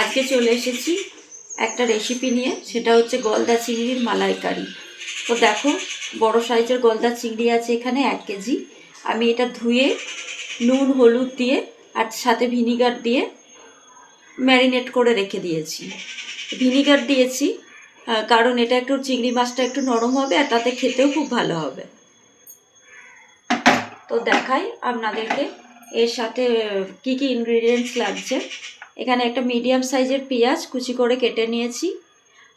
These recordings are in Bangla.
আজকে চলে এসেছি একটা রেসিপি নিয়ে, সেটা হচ্ছে গলদা চিংড়ির মালাইকারি। তো দেখো, বড় সাইজের গলদা চিংড়ি আছে এখানে 1 কেজি। আমি এটা ধুয়ে নুন হলুদ দিয়ে আর সাথে ভিনিগার দিয়ে ম্যারিনেট করে রেখে দিয়েছি। ভিনিগার দিয়েছি কারণ এটা একটু চিংড়ি মাছটা একটু নরম হবে আর তাতে খেতেও খুব ভালো হবে। তো দেখাই আপনাদেরকে এর সাথে কি কি ইনগ্রেডিয়েন্টস লাগছে। এখানে একটা মিডিয়াম সাইজের পেঁয়াজ কুচি করে কেটে নিয়েছি,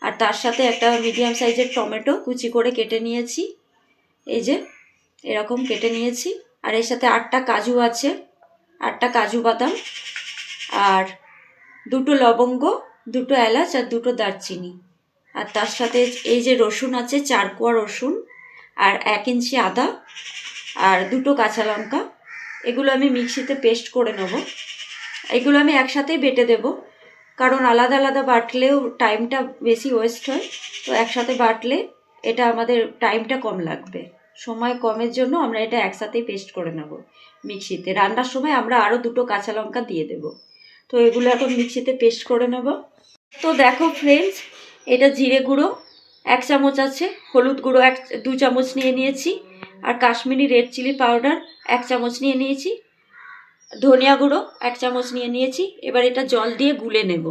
আর তার সাথে একটা মিডিয়াম সাইজের টমেটো কুচি করে কেটে নিয়েছি, এই যে এরকম কেটে নিয়েছি। আর এর সাথে 8টা কাজু আছে, 8টা কাজু বাদাম, আর 2টো লবঙ্গ, 2টো এলাচ আর 2টো দারচিনি। আর তার সাথে এই যে রসুন আছে, 4 কোয়া রসুন, আর 1 ইঞ্চি আদা, আর 2টো কাঁচা লঙ্কা। এগুলো আমি মিক্সিতে পেস্ট করে নেব। এগুলো আমি একসাথেই বেটে দেব, কারণ আলাদা আলাদা বাটলেও টাইমটা বেশি ওয়েস্ট হয়। তো একসাথে বাটলে এটা আমাদের টাইমটা কম লাগবে, সময় কমের জন্য আমরা এটা একসাথেই পেস্ট করে নেব মিক্সিতে। রান্নার সময় আমরা আরও 2টো কাঁচা লঙ্কা দিয়ে দেব। তো এগুলো এখন মিক্সিতে পেস্ট করে নেব। তো দেখো ফ্রেন্ডস, এটা জিরে গুঁড়ো 1 চামচ আছে, হলুদ গুঁড়ো 2 চামচ নিয়ে নিয়েছি, আর কাশ্মীরি রেড চিলি পাউডার 1 চামচ নিয়ে নিয়েছি, ধনিয়া গুঁড়ো 1 চামচ নিয়ে নিয়েছি। এবার এটা জল দিয়ে গুলে নেব,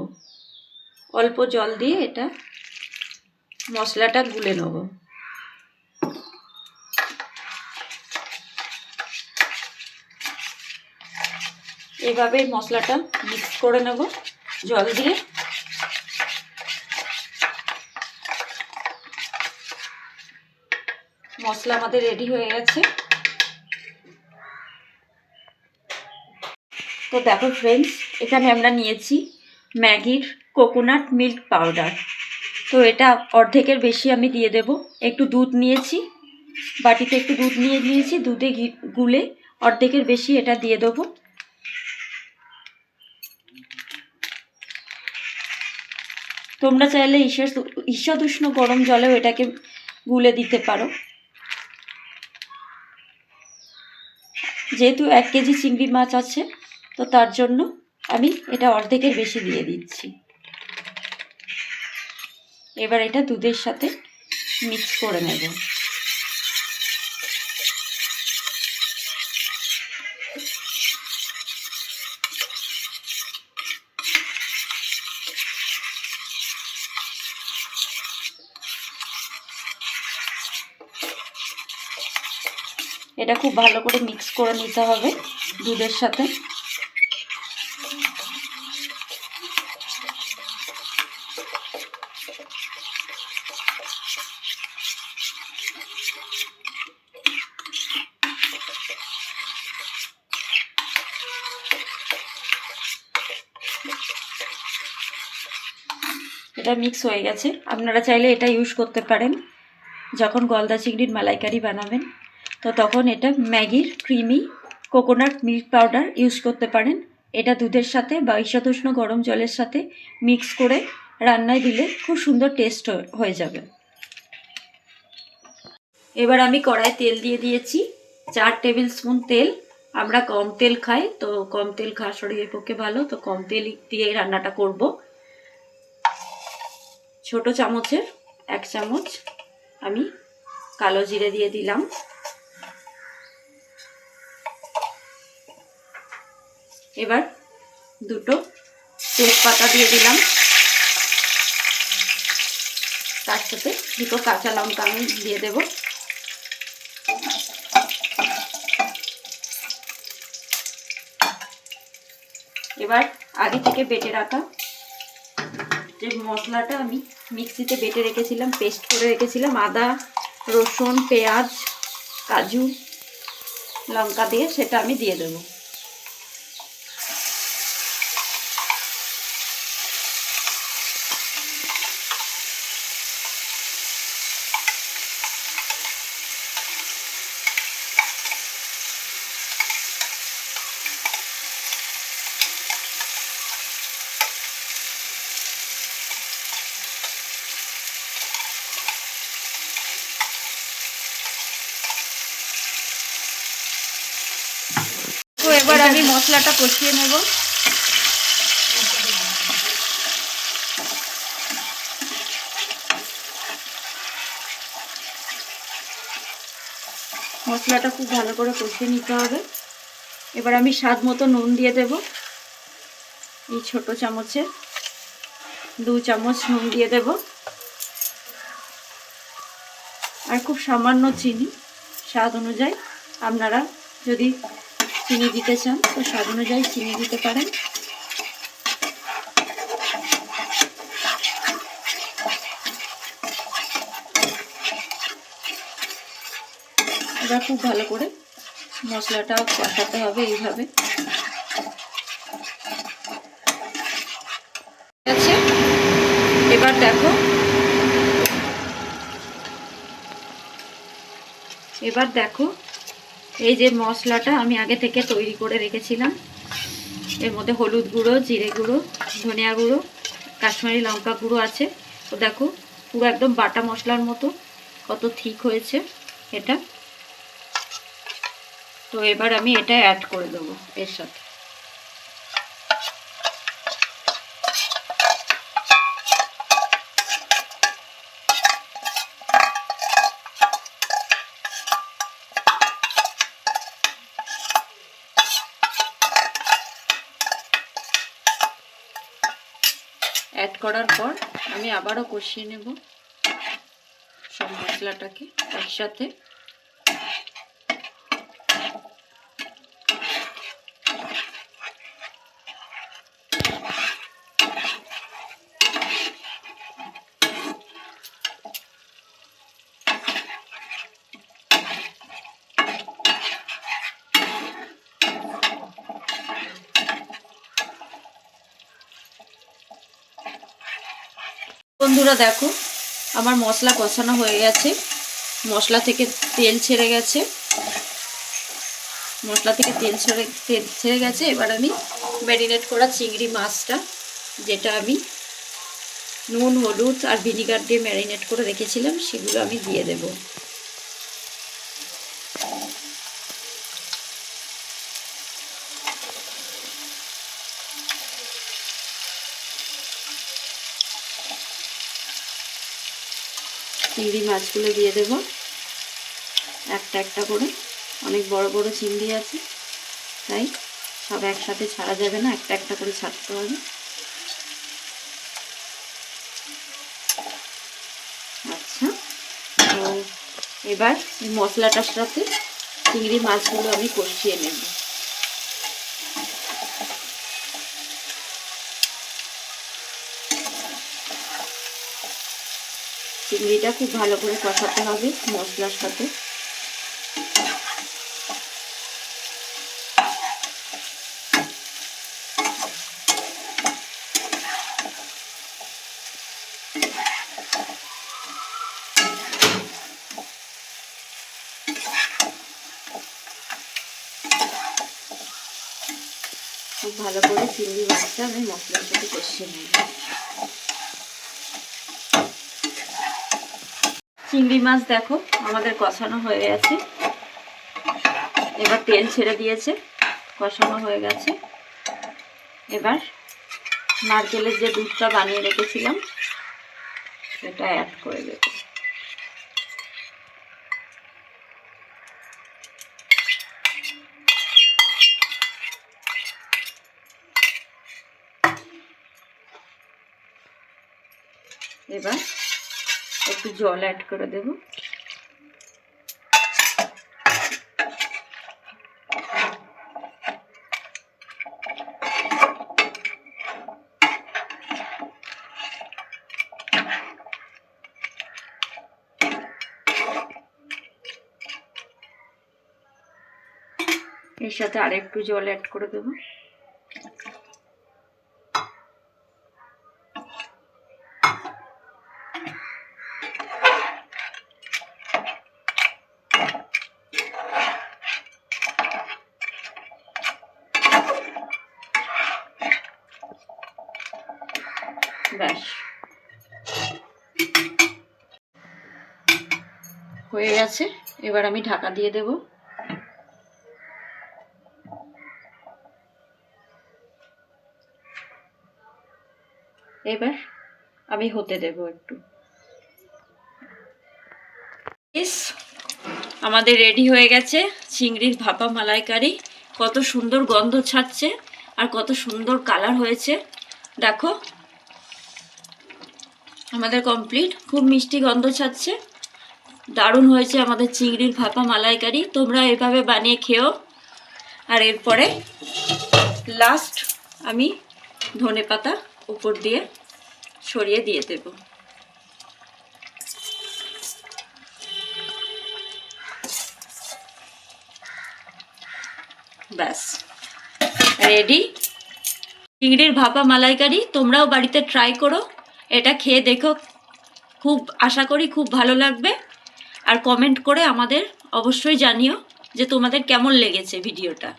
অল্প জল দিয়ে এটা মশলাটা গুলে নেব। এভাবে মশলাটা মিক্স করে নেব জল দিয়ে। মশলা আমাদের রেডি হয়ে গেছে। তো দেখো ফ্রেন্ডস, এখানে আমরা নিয়েছি ম্যাগির কোকোনাট মিল্ক পাউডার। তো এটা অর্ধেকের বেশি আমি দিয়ে দেব। একটু দুধ নিয়েছি, বাটিতে একটু দুধ নিয়ে নিয়েছি, দুধে গুলে অর্ধেকের বেশি এটা দিয়ে দেবো। তোমরা চাইলে ঈষৎ উষ্ণ গরম জলেও এটাকে গুলে দিতে পারো। যেহেতু 1 কেজি চিংড়ি মাছ আছে, তো তার জন্য আমি এটা অর্ধেকের বেশি দিয়ে দিচ্ছি। এবার এটা দুধের সাথে মিক্স করে নেব। এটা খুব ভালো করে মিক্স করে নিতে হবে দুধের সাথে। এটা মিক্স হয়ে গেছে। আপনারা চাইলে এটা ইউজ করতে পারেন যখন গলদা চিংড়ির মালাইকারি বানাবেন, তো তখন এটা ম্যাগির creamy coconut milk powder use করতে পারেন। এটা দুধের সাথে বা ঈষৎউষ্ণ গরম জলের সাথে মিক্স করে রান্নায় দিলে খুব সুন্দর টেস্ট হয়ে যাবে। এবার আমি কড়াইয়ে তেল দিয়ে দিয়েছি, 4 টেবিল স্পুন তেল। আমরা কম তেল খাই, তো কম তেল খাওয়া শরীরের পক্ষে ভালো, তো কম তেল দিয়ে রান্নাটা করব। ছোট চামচের 1 চামচ আমি কালো জিরে দিয়ে দিলাম। এবার 2টো তেজপাতা দিয়ে দিলাম, তার সাথে 2টো কাঁচা লঙ্কা আমি দিয়ে দেব। এবার আগে থেকে বেটে রাখা যে মশলাটা আমি মিক্সিতে বেটে রেখেছিলাম, পেস্ট করে রেখেছিলাম, আদা রসুন পেঁয়াজ কাজু লঙ্কা দিয়ে, সেটা আমি দিয়ে দেবো। তো এবার আমি মশলাটা কষিয়ে নেব। মশলাটা খুব ভালো করে কষিয়ে নিতে হবে। এবার আমি স্বাদ মতো নুন দিয়ে দেব। এই ছোট চামচে 2 চামচ নুন দিয়ে দেব। আর খুব সামান্য চিনি, স্বাদ অনুযায়ী। আপনারা যদি চিনি দিতে চান তো স্বাদ অনুযায়ী চিনি দিতে পারেন। এবার খুব ভালো করে মশলাটা কষাতে হবে এইভাবে। আছে, এবার দেখো এই যে মশলাটা আমি আগে থেকে তৈরি করে রেখেছিলাম, এর মধ্যে হলুদ গুঁড়ো, জিরে গুঁড়ো, ধনিয়া গুঁড়ো, কাশ্মীরি লঙ্কা গুঁড়ো আছে। তো দেখো পুরো একদম বাটা মশলার মতো কত ঠিক হয়েছে এটা। তো এবার আমি এটা অ্যাড করে দেবো এর সাথে। অ্যাড করার পর আমি আবারও কষিয়ে নেব সব মশলাটাকে একসাথে। বন্ধুরা দেখো আমার মশলা কষানো হয়ে গেছে, মশলা থেকে তেল ছেড়ে গেছে, এবার আমি ম্যারিনেট করা চিংড়ি মাছটা, যেটা আমি নুন, হলুদ আর ভিনিগার দিয়ে ম্যারিনেট করে রেখেছিলাম, সেগুলো আমি দিয়ে দেব। চিংড়ি মাছগুলো দিয়ে দেব একটা একটা করে। অনেক বড় বড় চিংড়ি আছে, তাই সব একসাথে ছাড়া যাবে না, একটা একটা করে ছাড়তে হবে। আচ্ছা, তো এবার এই মশলাটার সাথে চিংড়ি মাছগুলো আমি কষিয়ে নেব। চিংড়িটা খুব ভালো করে কষাতে হবে মশলার সাথে। খুব ভালো করে চিংড়ি মাছটা আমি মশলার সাথে কষিয়ে নেব। চিংড়ি মাছ দেখো আমাদের কষানো হয়ে গেছে, এবার তেল ছেড়ে দিয়েছে, কষানো হয়ে গেছে। এবার নারকেলের যে দুধটা বানিয়ে রেখেছিলাম সেটা অ্যাড করে দেব। এবার একটু জল অ্যাড করে দেব। এর সাথে আরেকটু জল অ্যাড করে দেব। ব্যাস হয়ে গেছে, এবার আমি ঢাকা দিয়ে দেব। এবার আমি হতে দেব একটু। আমাদের রেডি হয়ে গেছে চিংড়ির ভাপা মালাইকারি। কত সুন্দর গন্ধ ছাড়ছে আর কত সুন্দর কালার হয়েছে দেখো। আমাদের কমপ্লিট, খুব মিষ্টি গন্ধ ছাড়ছে, দারুণ হয়েছে আমাদের চিংড়ির ভাপা মালাইকারি। তোমরা এভাবে বানিয়ে খেও। আর এরপরে লাস্ট আমি ধনেপাতা উপর দিয়ে ছড়িয়ে দিয়ে দেব। ব্যাস রেডি চিংড়ির ভাপা মালাইকারি। তোমরাও বাড়িতে ট্রাই করো, এটা খেয়ে দেখো, খুব আশা করি খুব ভালো লাগবে। আর কমেন্ট করে আমাদের অবশ্যই জানিও যে তোমাদের কেমন লেগেছে ভিডিওটা।